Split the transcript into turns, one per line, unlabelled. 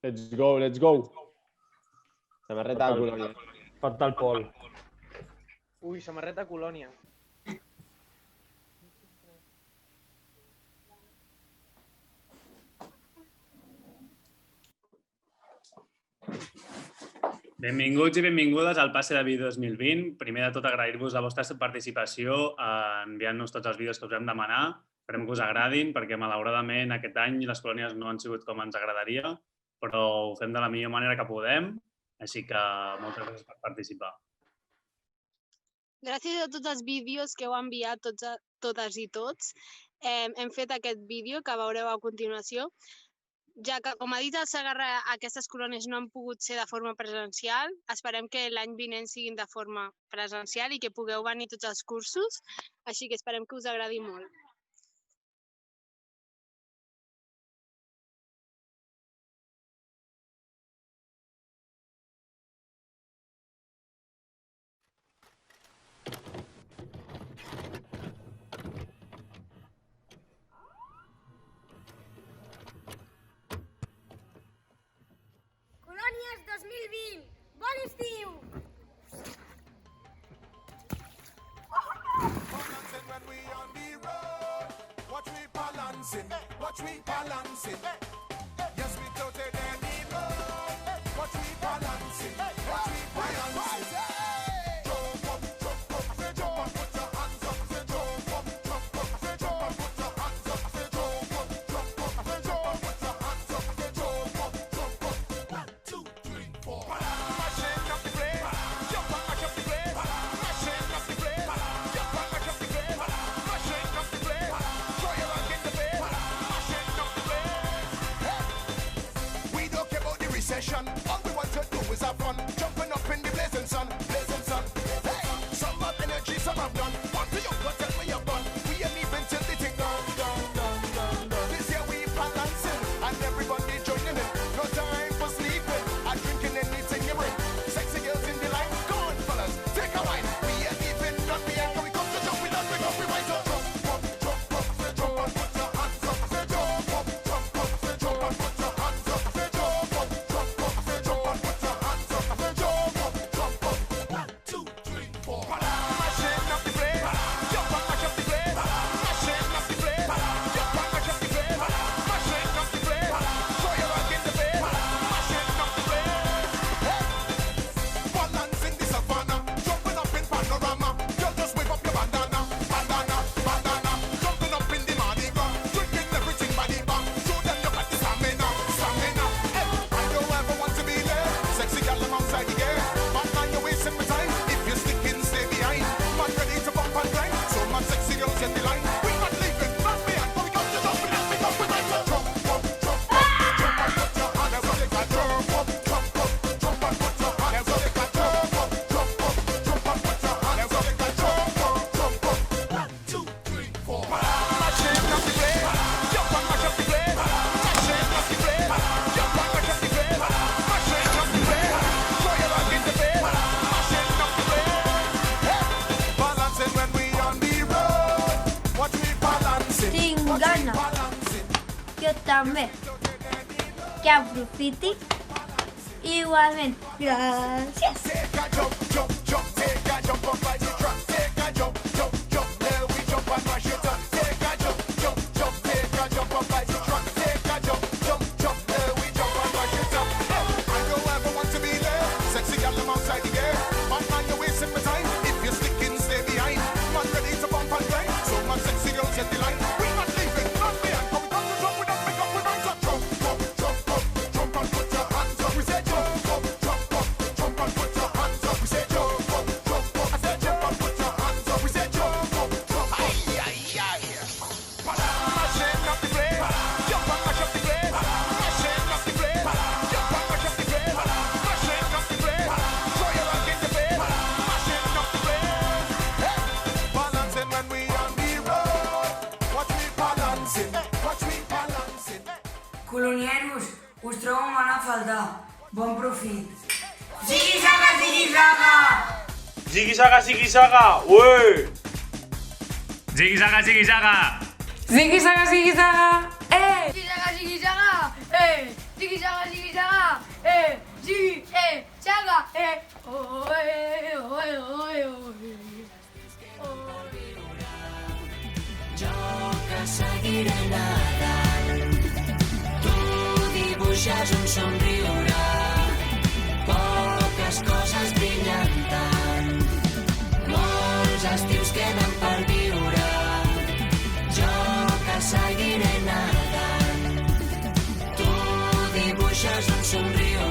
Let's go, let's go. Samarreta de Colònia.
Falta el Pol.
Ui, samarreta Colònia.
Benvinguts i benvingudes al Passe de Vídeo 2020. Primer de tot, agrair-vos la vostra participació enviant-nos tots els vídeos que us vam demanar. Esperem que us agradin, perquè malauradament aquest any les colònies no han sigut com ens agradaria, però ho fem de la millor manera que podem, així que moltes gràcies per participar.
Gràcies a tots els vídeos que heu enviat totes i tots. Hem fet aquest vídeo que veureu a continuació, ja que, com ha dit el Segarra, aquestes colònies no han pogut ser de forma presencial. Esperem que l'any vinent siguin de forma presencial i que pugueu venir tots els cursos, així que esperem que us agradi molt.
Colònies 2020, bon estiu!
All we want to do is have fun, jumping up in the blazing sun, blazing sun. Hey, some have energy, some have none. What do you got? Tell me you're done. We ain't even till the thing done. This year we balancing and everybody joining in. No time for sleeping, I'm drinking anything you bring. Sexy girls in the line, come on fellas, take a wine. We ain't even done, we ain't going come to jump with us, we go, we rise up. Jump and put your hands up. Jump and put your hands up.
Jo també. Que aprofiti. Igualment. Gràcies.
Colonieros, us trobem a faltar. Bon profit. Zigui-zaga, zigui-zaga!
Zigui-zaga, zigui-zaga, ué!
Zigui-zaga, zigui-zaga!
Zigui-zaga, zigui-zaga!
Zigui-zaga, zigui-zaga!
Ziggy-zaga, ziggy-zaga, ziggy-zaga, oe, oe, oe, oe.
Jo que seguiré nedant, tu dibuixes un somriure, poques coses brillen tant, molts estius queden per viure, jo que seguiré nedant, tu dibuixes un somriure,